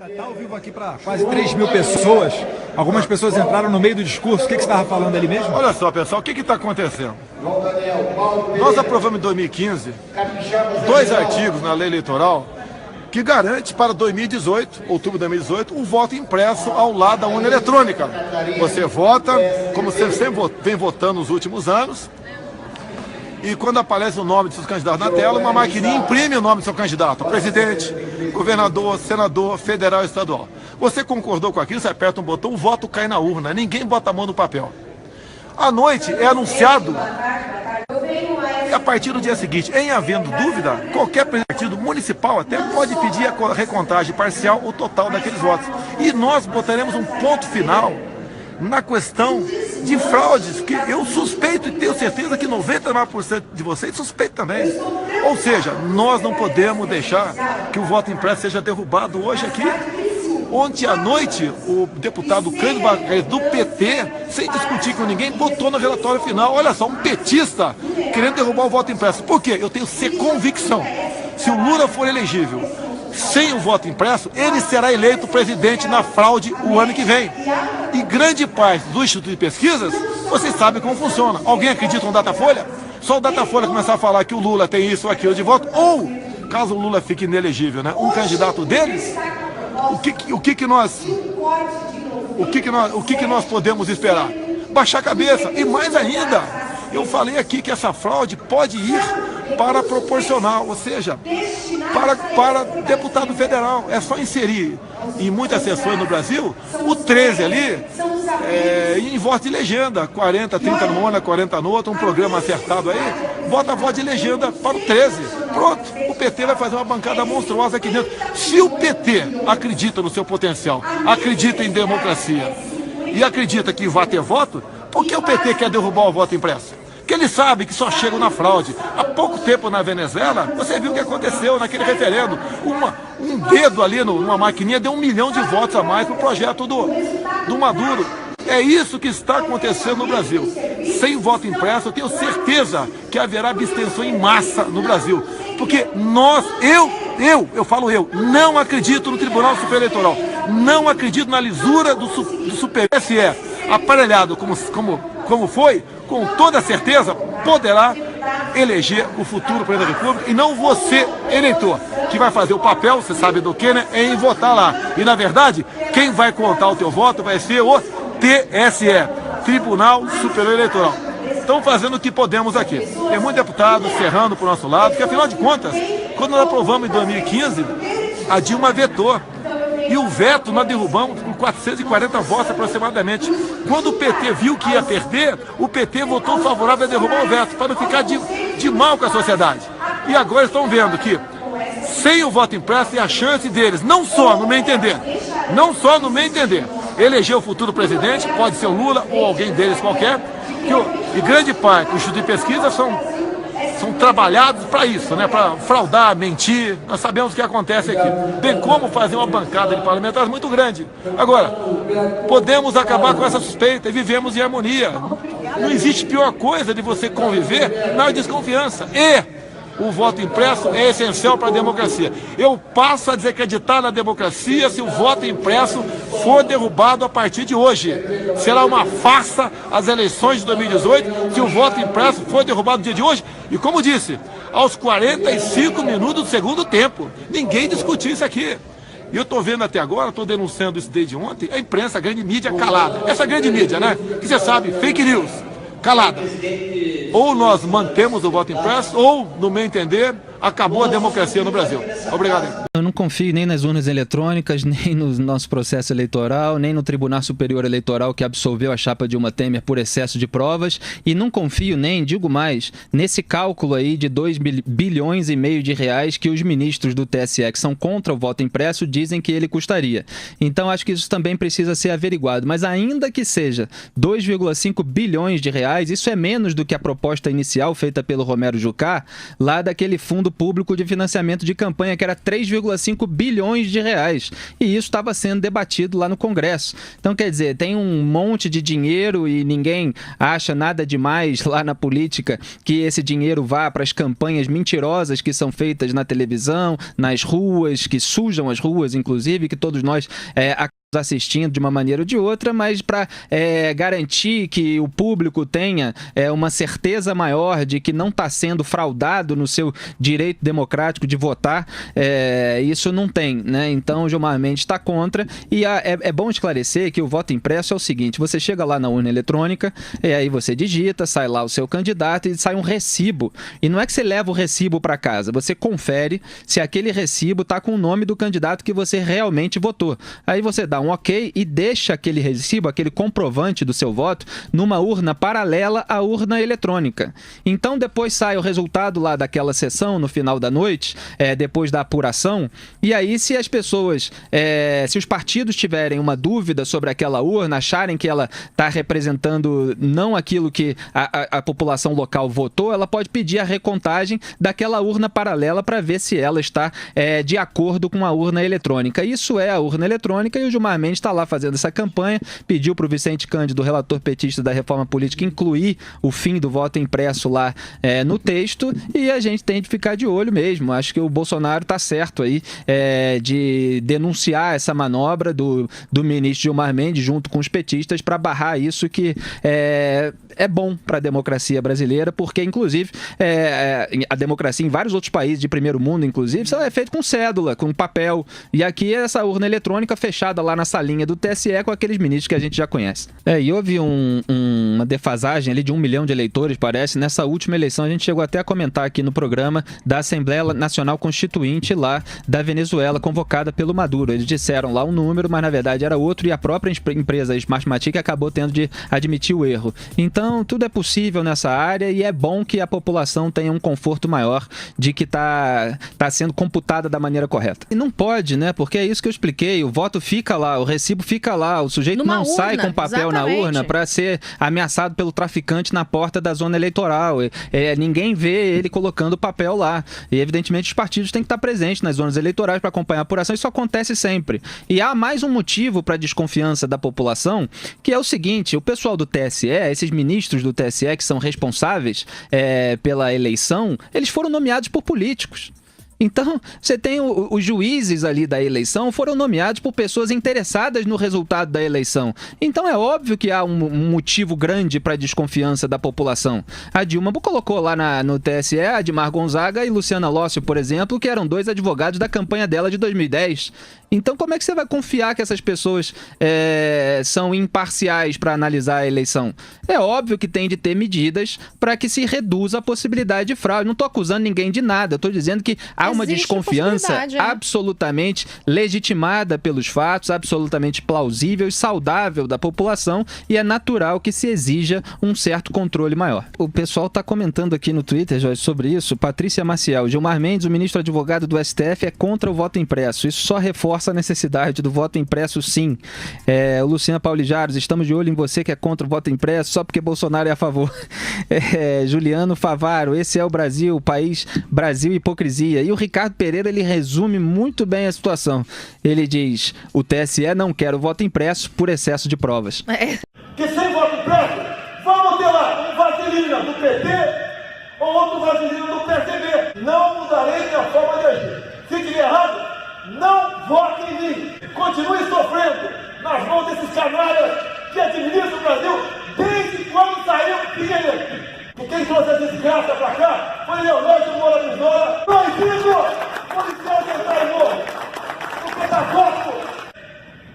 Está ao vivo aqui para quase 3.000 pessoas. Algumas pessoas entraram no meio do discurso. O que você estava falando ali mesmo? Olha só, pessoal, o que está acontecendo? Nós aprovamos em 2015 dois artigos na lei eleitoral que garante para 2018, outubro de 2018, o voto impresso ao lado da urna eletrônica. Você vota, como você sempre vem votando nos últimos anos, e quando aparece o nome de seus candidatos na tela, uma maquininha imprime o nome do seu candidato, presidente, governador, senador, federal e estadual. Você concordou com aquilo, você aperta um botão, o voto cai na urna, ninguém bota a mão no papel. À noite é anunciado, e a partir do dia seguinte, em havendo dúvida, qualquer partido municipal até pode pedir a recontagem parcial ou total daqueles votos. E nós botaremos um ponto final na questão de fraudes, que eu suspeito e tenho certeza que 99% de vocês suspeitam também. Ou seja, nós não podemos deixar que o voto impresso seja derrubado hoje aqui. Ontem à noite, o deputado Cândido Bacaes, do PT, sem discutir com ninguém, botou no relatório final, olha só, um petista querendo derrubar o voto impresso. Por quê? Eu tenho convicção. Se o Lula for elegível sem o voto impresso, ele será eleito presidente na fraude o ano que vem. E grande parte do Instituto de Pesquisas, vocês sabem como funciona. Alguém acredita no Datafolha? Só o Datafolha começar a falar que o Lula tem isso ou aquilo de voto, ou, caso o Lula fique inelegível, né, um candidato deles, o que nós podemos esperar? Baixar a cabeça. E mais ainda, eu falei aqui que essa fraude pode ir para proporcional, ou seja, para deputado federal. É só inserir em muitas sessões no Brasil o 13 ali em voto de legenda, 40, 30 numa, 40 no outro, um programa acertado aí, bota a voto de legenda para o 13. Pronto, o PT vai fazer uma bancada monstruosa aqui dentro. Se o PT acredita no seu potencial, acredita em democracia e acredita que vai ter voto, por que o PT quer derrubar o voto impresso? Porque ele sabe que só chegam na fraude. Há pouco tempo na Venezuela, você viu o que aconteceu naquele referendo. Um dedo ali numa maquininha deu 1 milhão de votos a mais para o projeto do Maduro. É isso que está acontecendo no Brasil. Sem voto impresso, eu tenho certeza que haverá abstenção em massa no Brasil. Porque eu falo não acredito no Tribunal Superior Eleitoral. Não acredito na lisura do Superior TSE, aparelhado como foi, com toda certeza, poderá eleger o futuro presidente da República, e não você, eleitor, que vai fazer o papel, você sabe do que, né, em votar lá. E, na verdade, quem vai contar o teu voto vai ser o TSE, Tribunal Superior Eleitoral. Estão fazendo o que podemos aqui. Tem muitos deputados ferrando para o nosso lado, porque, afinal de contas, quando nós aprovamos em 2015, a Dilma vetou. E o veto nós derrubamos com 440 votos aproximadamente. Quando o PT viu que ia perder, o PT votou favorável a derrubar o veto, para não ficar de mal com a sociedade. E agora estão vendo que, sem o voto impresso, tem a chance deles, não só no meu entender, eleger o futuro presidente, pode ser o Lula ou alguém deles qualquer, e grande parte do Instituto de Pesquisa são trabalhados para isso, né? Para fraudar, mentir. Nós sabemos o que acontece aqui. Tem como fazer uma bancada de parlamentares muito grande. Agora, podemos acabar com essa suspeita e vivemos em harmonia. Não existe pior coisa de você conviver na desconfiança. E o voto impresso é essencial para a democracia. Eu passo a desacreditar na democracia se o voto impresso for derrubado a partir de hoje. Será uma farsa as eleições de 2018 se o voto impresso for derrubado no dia de hoje. E como disse, aos 45 minutos do segundo tempo. Ninguém discutiu isso aqui. E eu estou vendo até agora, estou denunciando isso desde ontem, a imprensa, a grande mídia calada. Essa grande mídia, né? Que você sabe, fake news, calada. Ou nós mantemos o voto impresso, ou, no meu entender, acabou a democracia no Brasil. Obrigado. Eu não confio nem nas urnas eletrônicas, nem no nosso processo eleitoral, nem no Tribunal Superior Eleitoral que absolveu a chapa Dilma Temer por excesso de provas, e não confio nem, digo mais, nesse cálculo aí de 2,5 bilhões de reais que os ministros do TSE, que são contra o voto impresso, dizem que ele custaria. Então acho que isso também precisa ser averiguado, mas ainda que seja 2,5 bilhões de reais, isso é menos do que a proposta inicial feita pelo Romero Jucá, lá daquele fundo público de financiamento de campanha, que era 3,5 2,5 bilhões de reais. E isso estava sendo debatido lá no Congresso. Então, quer dizer, tem um monte de dinheiro e ninguém acha nada demais lá na política que esse dinheiro vá para as campanhas mentirosas que são feitas na televisão, nas ruas, que sujam as ruas, inclusive, que todos nós assistindo de uma maneira ou de outra, mas para garantir que o público tenha uma certeza maior de que não está sendo fraudado no seu direito democrático de votar, isso não tem, né? Então o Gilmar Mendes está contra e é bom esclarecer que o voto impresso é o seguinte: você chega lá na urna eletrônica, aí você digita, sai lá o seu candidato e sai um recibo. E não é que você leva o recibo para casa, você confere se aquele recibo está com o nome do candidato que você realmente votou. Aí você dá um ok e deixa aquele recibo, aquele comprovante do seu voto, numa urna paralela à urna eletrônica. Então depois sai o resultado lá daquela sessão no final da noite, depois da apuração, e aí se as pessoas, se os partidos tiverem uma dúvida sobre aquela urna, acharem que ela está representando não aquilo que a população local votou, ela pode pedir a recontagem daquela urna paralela para ver se ela está de acordo com a urna eletrônica. Isso é a urna eletrônica e o Gilmar Mendes está lá fazendo essa campanha, pediu para o Vicente Cândido, relator petista da reforma política, incluir o fim do voto impresso lá no texto, e a gente tem de ficar de olho mesmo. Acho que o Bolsonaro está certo aí de denunciar essa manobra do ministro Gilmar Mendes junto com os petistas para barrar isso que é bom para a democracia brasileira, porque inclusive a democracia em vários outros países de primeiro mundo, inclusive, isso é feito com cédula, com papel, e aqui essa urna eletrônica fechada lá na salinha do TSE com aqueles ministros que a gente já conhece. E houve uma defasagem ali de 1 milhão de eleitores, parece. Nessa última eleição a gente chegou até a comentar aqui no programa da Assembleia Nacional Constituinte lá da Venezuela, convocada pelo Maduro. Eles disseram lá um número, mas na verdade era outro, e a própria empresa Smartmatic acabou tendo de admitir o erro. Então tudo é possível nessa área e é bom que a população tenha um conforto maior de que tá sendo computada da maneira correta. E não pode, né? Porque é isso que eu expliquei, o voto fica lá, o recibo fica lá, o sujeito não sai com papel na urna para ser ameaçado pelo traficante na porta da zona eleitoral. Ninguém vê ele colocando o papel lá. E evidentemente os partidos têm que estar presentes nas zonas eleitorais para acompanhar a apuração. Isso acontece sempre. E há mais um motivo para a desconfiança da população, que é o seguinte: o pessoal do TSE, esses ministros do TSE que são responsáveis pela eleição, eles foram nomeados por políticos. Então, você tem os juízes ali da eleição foram nomeados por pessoas interessadas no resultado da eleição. Então é óbvio que há um motivo grande para a desconfiança da população. A Dilma colocou lá no TSE Admar Gonzaga e Luciana Lócio, por exemplo, que eram 2 advogados da campanha dela de 2010. Então como é que você vai confiar que essas pessoas são imparciais para analisar a eleição? É óbvio que tem de ter medidas para que se reduza a possibilidade de fraude. Não estou acusando ninguém de nada, estou dizendo que há uma desconfiança absolutamente legitimada pelos fatos, absolutamente plausível e saudável da população, e é natural que se exija um certo controle maior. O pessoal está comentando aqui no Twitter, Jorge, sobre isso. Patrícia Maciel: Gilmar Mendes, o ministro advogado do STF, é contra o voto impresso. Isso só reforça a necessidade do voto impresso, sim. O Luciana Paulijaros: estamos de olho em você que é contra o voto impresso só porque Bolsonaro é a favor. Juliano Favaro: esse é o Brasil, o país Brasil hipocrisia. E o Ricardo Pereira, ele resume muito bem a situação. Ele diz: o TSE não quer o voto impresso por excesso de provas. Que sem voto impresso, vamos ter lá um vaselina do PT ou outro vaselina do PSDB. Não mudarei minha forma de agir. Se tiver errado, não vote em mim. Continue sofrendo nas mãos desses canalhas que administram o Brasil desde quando saiu o Pinheiro. E quem trouxe a desgraça pra cá foi Leonardo Moura Brizola, proibido policial de entrar em morro. Porque dá voto.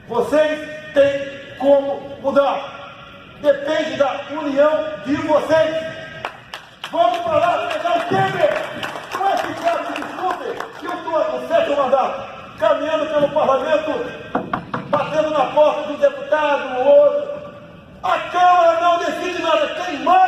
Vocês têm como mudar. Depende da união de vocês. Vamos para lá pegar o Temer. Não é ficar de desculpe que eu estou no 7º mandato, caminhando pelo parlamento, batendo na porta de um deputado ou outro. A Câmara não decide nada. Quem manda